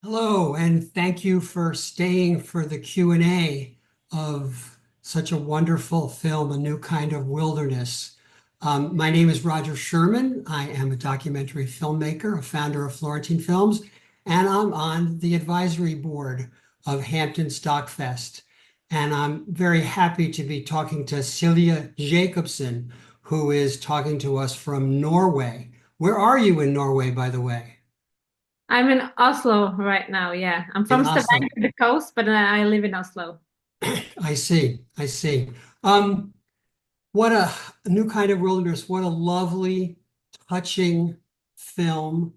Hello, and thank you for staying for the Q&A of such a wonderful film, A New Kind of Wilderness. My name is Roger Sherman. I am a documentary filmmaker, a founder of Florentine Films, and I'm on the advisory board of Hamptons Doc Fest. And I'm very happy to be talking to Silje Jacobsen, who is talking to us from Norway. Where are you in Norway, by the way? I'm in Oslo right now. Yeah, I'm In from Oslo. Stavanger, the coast, but I live in Oslo. I see. I see. Um, what a new kind of wilderness. What a lovely, touching film.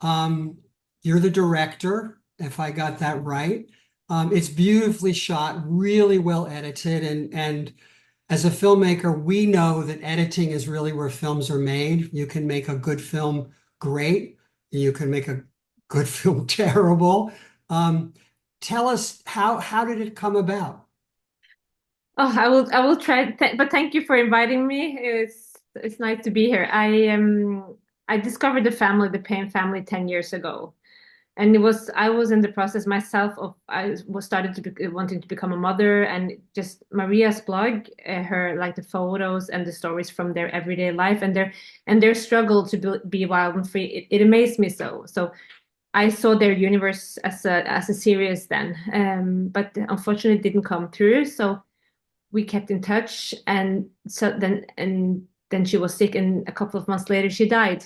Um, you're the director, if I got that right. It's beautifully shot, really well edited, and as a filmmaker, we know that editing is really where films are made. You can make a good film great, you can make a good film terrible. Um, Tell us how did it come about? Oh, I will try. But thank you for inviting me. It's nice to be here. I discovered the Payne family 10 years ago, and I was in the process myself of I was started to be, wanting to become a mother, and just Maria's blog, her like the photos and the stories from their everyday life and their struggle to be wild and free. It amazed me so. I saw their universe as a series then, but unfortunately it didn't come through. So we kept in touch, and then she was sick, and a couple of months later she died.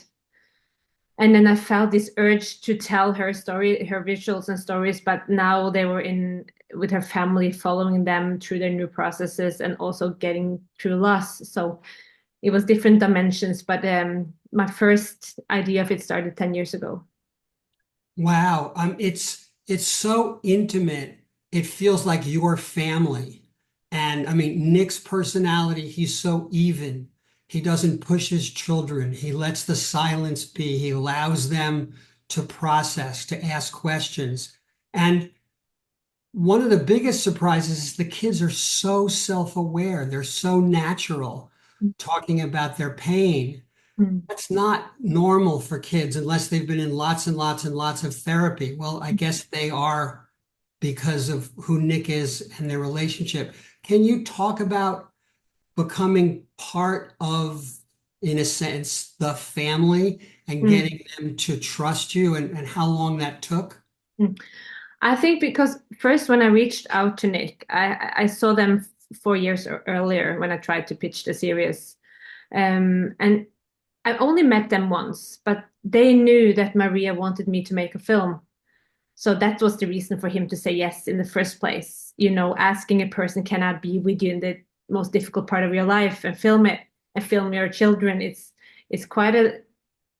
And then I felt this urge to tell her story, her visuals and stories, but now they were in with her family, following them through their new processes and also getting through loss. So it was different dimensions, but my first idea of it started 10 years ago. Wow, it's so intimate. It feels like your family. And I mean, Nick's personality, he's so even. He doesn't push his children. He lets the silence be. He allows them to process, to ask questions. And one of the biggest surprises is the kids are so self-aware. They're so natural talking about their pain. Mm. That's not normal for kids unless they've been in lots and lots and lots of therapy. Well, I guess they are because of who Nick is and their relationship. Can you talk about becoming part of, in a sense, the family and Mm. getting them to trust you and how long that took? Mm. I think because first when I reached out to Nick, I saw them 4 years earlier when I tried to pitch the series. And I only met them once, but they knew that Maria wanted me to make a film. So that was the reason for him to say yes in the first place. You know, asking a person, can I be with you in the most difficult part of your life and film it and film your children? It's quite a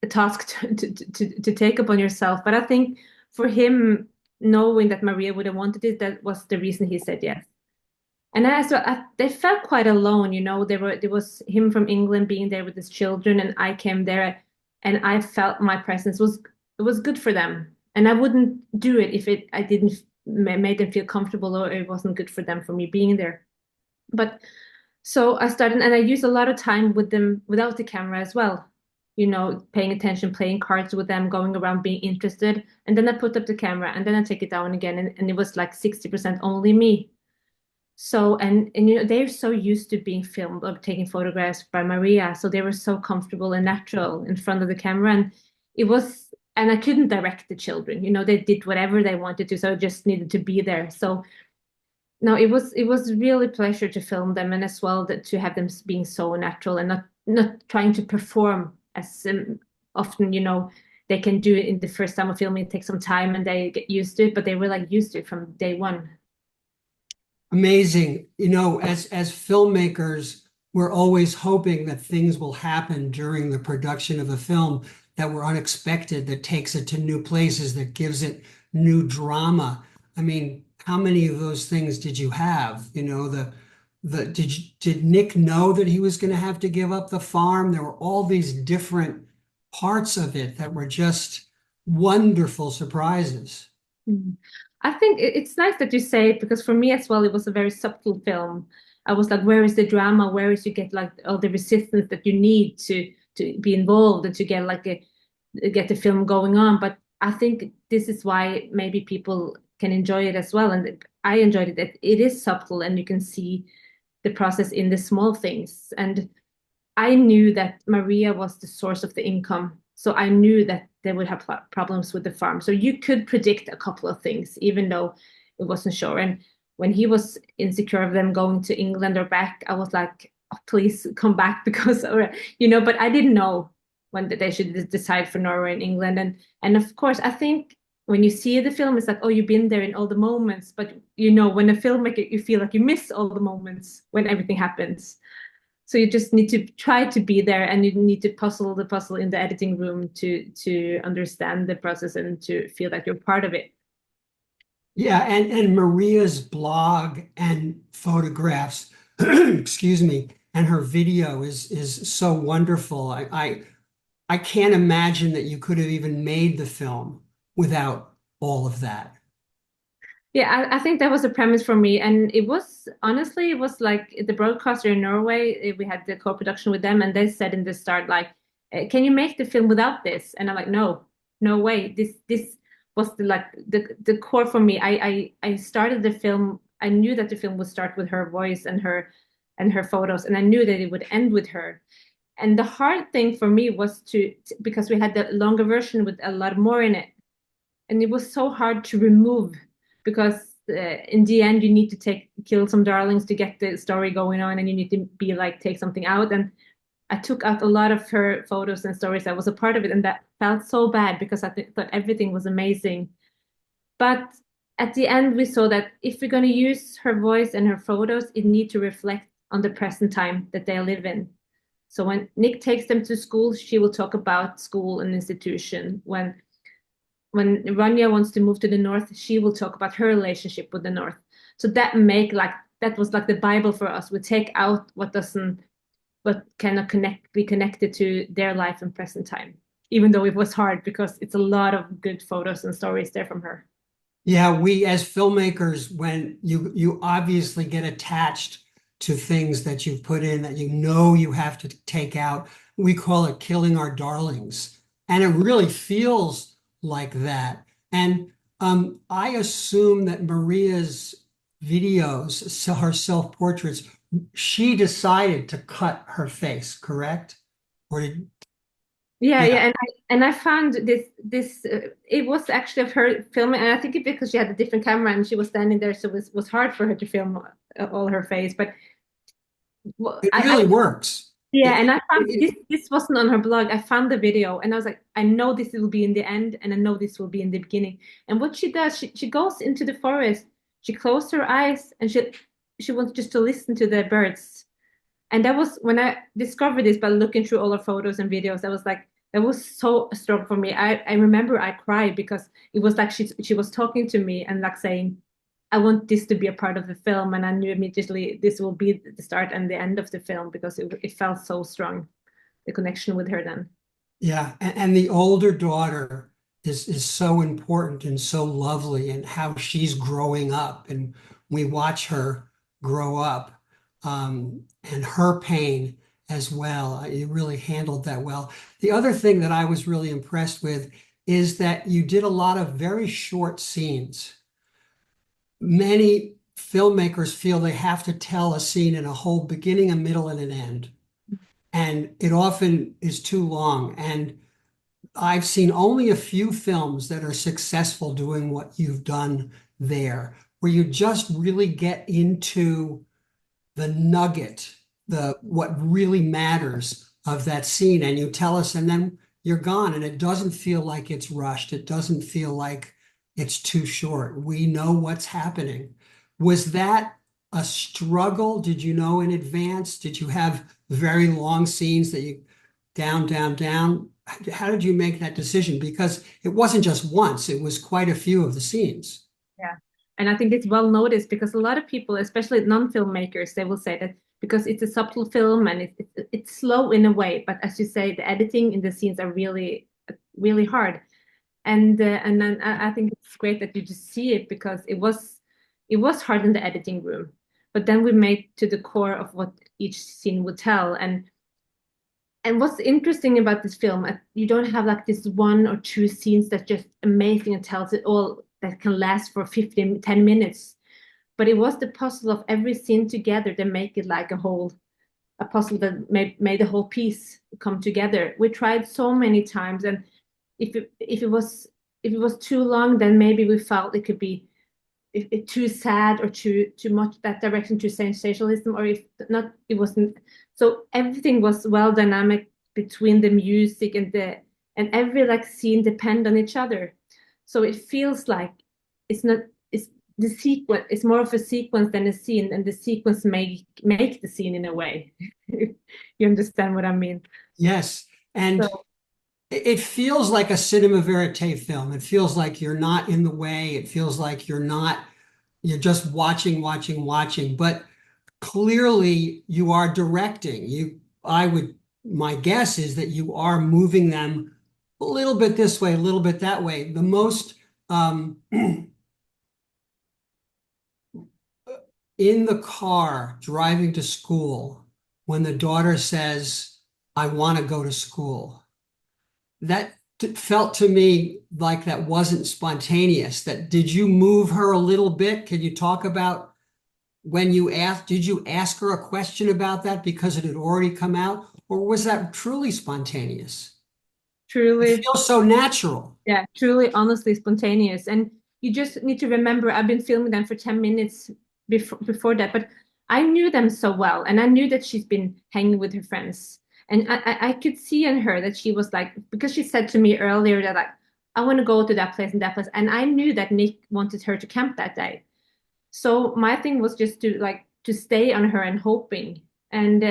task to take upon yourself. But I think for him, knowing that Maria would have wanted it, that was the reason he said yes. And they felt quite alone, you know. There was him from England being there with his children, and I came there, and I felt my presence was it was good for them. And I wouldn't do it if it I didn't made them feel comfortable or it wasn't good for them for me being there. But so I started, and I used a lot of time with them without the camera as well. You know, paying attention, playing cards with them, going around being interested. And then I put up the camera and then I take it down again. And it was like 60% only me. So, and you know, they're so used to being filmed or taking photographs by Maria. So they were so comfortable and natural in front of the camera. And it was, and I couldn't direct the children. You know, they did whatever they wanted to. So I just needed to be there. So no, it was really a pleasure to film them, and as well that to have them being so natural and not trying to perform as often, you know, they can do it in the first time of filming. It takes some time and they get used to it, but they were like used to it from day one. Amazing. You know, as filmmakers, we're always hoping that things will happen during the production of a film that were unexpected, that takes it to new places, that gives it new drama. I mean, how many of those things did you have? You know, did Nick know that he was going to have to give up the farm? There were all these different parts of it that were just wonderful surprises. Mm. I think it's nice that you say it because for me as well, it was a very subtle film. I was like, where is the drama? Where is you get like all the resistance that you need to be involved and to get like get the film going on? But I think this is why maybe people can enjoy it as well. And I enjoyed it. It is subtle, and you can see the process in the small things. And I knew that Maria was the source of the income. So I knew that they would have problems with the farm. So you could predict a couple of things, even though it wasn't sure. And when he was insecure of them going to England or back, I was like, oh, please come back because, or, but I didn't know when they should decide for Norway and England. And of course, I think when you see the film, it's like, oh, you've been there in all the moments. But when a filmmaker, you feel like you miss all the moments when everything happens. So you just need to try to be there, and you need to puzzle the puzzle in the editing room to understand the process and to feel that you're part of it. Yeah, and Maria's blog and photographs, excuse me, and her video is so wonderful. I can't imagine that you could have even made the film without all of that. Yeah, I think that was a premise for me. And it was honestly, it was like the broadcaster in Norway, we had the co-production with them, and they said in the start, like, can you make the film without this? And I'm like, no, no way. This was the core for me. I started the film, I knew that the film would start with her voice and her photos, and I knew that it would end with her. And the hard thing for me was because we had the longer version with a lot more in it, and it was so hard to remove because in the end you need to kill some darlings to get the story going on, and you need to be like take something out. And I took out a lot of her photos and stories that was a part of it, and that felt so bad because thought everything was amazing. But at the end we saw that if we're going to use her voice and her photos, it need to reflect on the present time that they live in. So when Nick takes them to school, she will talk about school and institution. When Rania wants to move to the north, she will talk about her relationship with the north. So that was like the Bible for us. We take out what cannot be connected to their life and present time, even though it was hard because it's a lot of good photos and stories there from her. Yeah, we as filmmakers, when you obviously get attached to things that you've put in that you have to take out, we call it killing our darlings. And it really feels like that. And I assume that Maria's videos, so her self-portraits, she decided to cut her face, correct? Or did, Yeah, yeah. yeah, and I found this it was actually of her filming, and I think it because she had a different camera and she was standing there, so it was hard for her to film all her face. But It I really works. yeah, It, and I found it, this wasn't on her blog. I found the video, and I was like, I know this will be in the end, and I know this will be in the beginning. And what she does, she goes into the forest, she closed her eyes, and she wants just to listen to the birds. And that was when I discovered this by looking through all her photos and videos. I was like, that was so strong for me. I remember I cried because it was like she was talking to me and like saying, I want this to be a part of the film. And I knew immediately this will be the start and the end of the film because it felt so strong, the connection with her then. Yeah, and the older daughter is so important and so lovely, and how she's growing up, and we watch her grow up, and her pain as well. You really handled that well. The other thing that I was really impressed with is that you did a lot of very short scenes. Many filmmakers feel they have to tell a scene in a whole beginning, a middle, and an end, and it often is too long. And I've seen only a few films that are successful doing what you've done there, where you just really get into the nugget, the what really matters of that scene, and you tell us, and then you're gone, and it doesn't feel like it's rushed. It doesn't feel like it's too short. We know what's happening. Was that a struggle? Did you know in advance? Did you have very long scenes that you down, down, down? How did you make that decision? Because it wasn't just once, it was quite a few of the scenes. Yeah. And I think it's well noticed because a lot of people, especially non-filmmakers, they will say that because it's a subtle film and it's slow in a way, but as you say, the editing in the scenes are really, really hard. And then I think it's great that you just see it because it was hard in the editing room, but then we made to the core of what each scene would tell. And what's interesting about this film, you don't have like this one or two scenes that's just amazing and tells it all that can last for 15, 10 minutes. But it was the puzzle of every scene together that make it like a puzzle that made the whole piece come together. We tried so many times, and if it was too long, then maybe we felt it could be too sad or too much that direction to sensationalism, or if not, it wasn't. So everything was well dynamic between the music and every like scene depend on each other. So it feels like it's not it's the sequence. It's more of a sequence than a scene, and the sequence make the scene in a way. You understand what I mean? Yes. And So it feels like a cinema verite film. It feels like you're not in the way. It feels like you're just watching, watching, watching. But clearly you are directing. My guess is that you are moving them a little bit this way, a little bit that way. The most in the car driving to school, when the daughter says, I want to go to school, that felt to me like that wasn't spontaneous. That did you move her a little bit? Can you talk about when you asked, did you ask her a question about that because it had already come out? Or was that truly spontaneous? It truly, feels so natural. yeah, truly, honestly, spontaneous. And you just need to remember, I've been filming them for 10 minutes before that, but I knew them so well, and I knew that she's been hanging with her friends. And I could see in her that she was like, because she said to me earlier that like, I want to go to that place and that place. And I knew that Nick wanted her to camp that day. So my thing was just to like to stay on her and hoping. And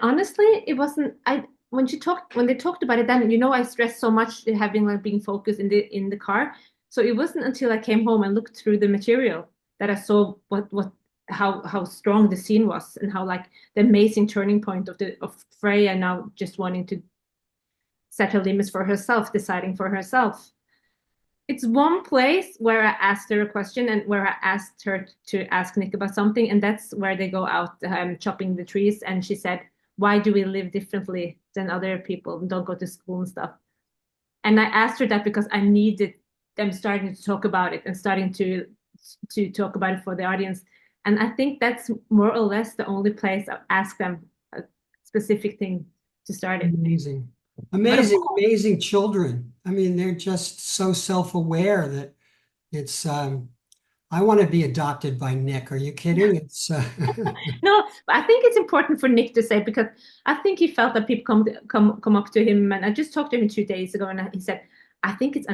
honestly, it wasn't I when they talked about it then, I stressed so much having like being focused in the car. So it wasn't until I came home and looked through the material that I saw what how strong the scene was, and how like the amazing turning point of Freya now just wanting to set her limits for herself, deciding for herself. It's one place where I asked her a question and where I asked her to ask Nick about something, and that's where they go out chopping the trees. And she said, "Why do we live differently than other people and don't go to school and stuff?" And I asked her that because I needed them starting to talk about it and starting to talk about it for the audience. And I think that's more or less the only place I've asked them a specific thing to start it. Amazing. But of Amazing, course, amazing children. I mean, they're just so self-aware that it's I want to be adopted by Nick. Are you kidding? It's no, I think it's important for Nick to say, because I think he felt that people come up to him, and I just talked to him 2 days ago, and he said, "I think it's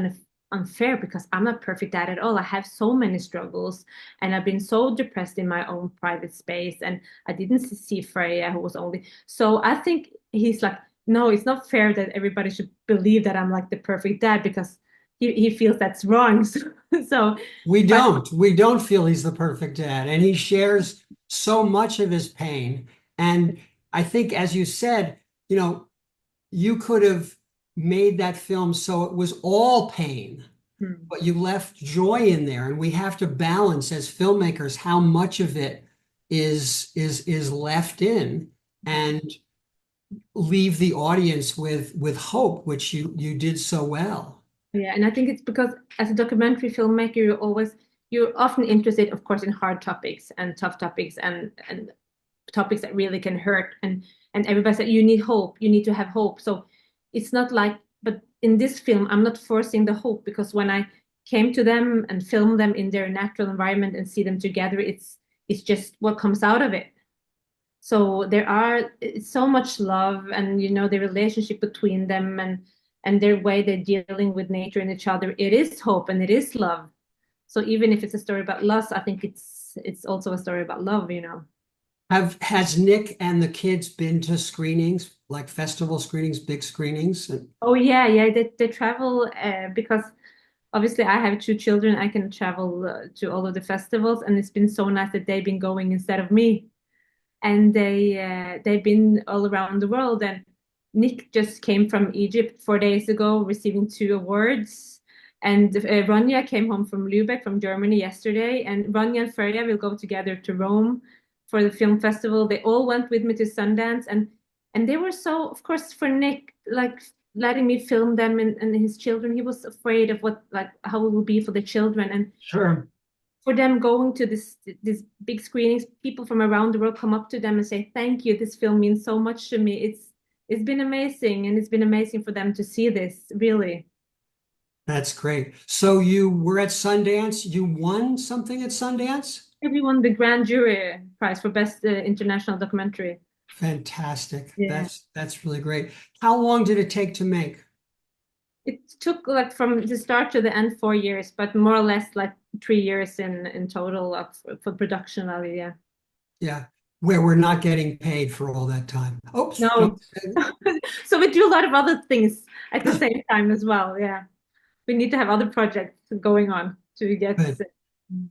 unfair because I'm not perfect dad at all. I have so many struggles, and I've been so depressed in my own private space, and I didn't see Freya, who was only." So I think he's like, "No, it's not fair that everybody should believe that I'm like the perfect dad because he feels that's wrong." So, but we don't feel he's the perfect dad, and he shares so much of his pain. And I think, as you said, you could have made that film so it was all pain, hmm. but you left joy in there. And we have to balance as filmmakers how much of it is left in, and leave the audience with hope, which you did so well. Yeah, and I think it's because as a documentary filmmaker, you're often interested, of course, in hard topics and tough topics and topics that really can hurt. And everybody said you need hope, you need to have hope. So it's not like, but in this film, I'm not forcing the hope, because when I came to them and filmed them in their natural environment and see them together, it's just what comes out of it. So there are so much love, and the relationship between them, and their way they're dealing with nature and each other. It is hope and it is love. So even if it's a story about loss, I think it's also a story about love. Has Nick and the kids been to screenings, like festival screenings, big screenings? Oh yeah, yeah. They travel because obviously I have two children. I can travel to all of the festivals, and it's been so nice that they've been going instead of me. And they've been all around the world. And Nick just came from Egypt 4 days ago, receiving two awards. And Ronja came home from Lübeck, from Germany, yesterday. And Ronja and Freya will go together to Rome for the film festival. They all went with me to Sundance, and And they were so, of course, for Nick, like letting me film them and his children, he was afraid of what, like, how it will be for the children. And Sure. for them going to this big screenings, people from around the world come up to them and say, "Thank you. This film means so much to me." It's been amazing, and it's been amazing for them to see this, really. That's great. So you were at Sundance. You won something at Sundance? We won the Grand Jury Prize for Best International Documentary. Fantastic. Yeah. That's really great. How long did it take to make? It took like from the start to the end 4 years, but more or less like 3 years in total for production value. Yeah. Yeah, where we're not getting paid for all that time. Oops, No. don't. So we do a lot of other things at the same time as well. Yeah. We need to have other projects going on to get. Good.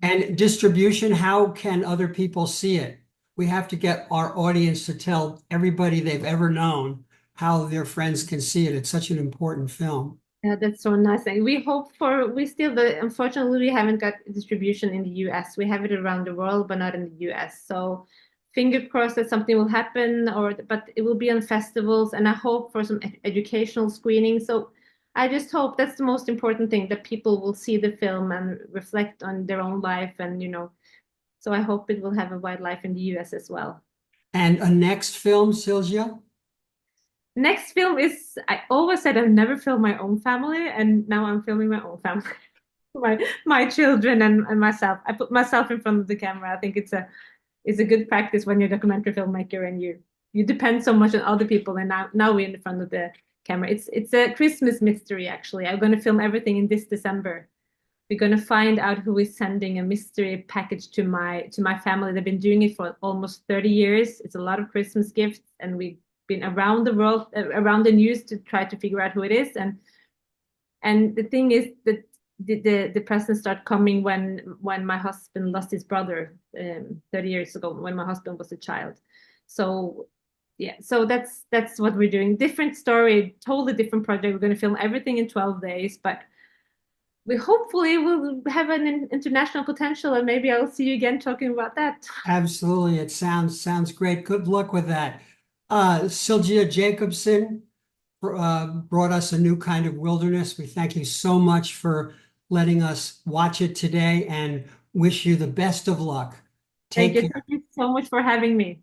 And distribution, how can other people see it? We have to get our audience to tell everybody they've ever known how their friends can see it. It's such an important film. Yeah, that's so nice. And we hope for, we still, but unfortunately, we haven't got distribution in the US. We have it around the world, but not in the US. So finger crossed that something will happen, or but it will be on festivals, and I hope for some educational screening. So I just hope that's the most important thing, that people will see the film and reflect on their own life, and so I hope it will have a wide life in the US as well. And a next film, Silja? Next film is, I always said I've never filmed my own family, and now I'm filming my own family. My children and myself. I put myself in front of the camera. I think it's a good practice when you're a documentary filmmaker and you depend so much on other people. And now we're in front of the camera. It's a Christmas mystery actually. I'm going to film everything in this December. We're going to find out who is sending a mystery package to my family. They've been doing it for almost 30 years. It's a lot of Christmas gifts, and we've been around the world, around the news to try to figure out who it is. And the thing is that the presents start coming when my husband lost his brother 30 years ago, when my husband was a child. So yeah, so that's what we're doing. Different story, totally different project. We're going to film everything in 12 days, but we hopefully will have an international potential, and maybe I'll see you again talking about that. Absolutely. It sounds great. Good luck with that. Silje Jacobsen brought us a new kind of wilderness. We thank you so much for letting us watch it today and wish you the best of luck. Thank Take you. care. Thank you so much for having me.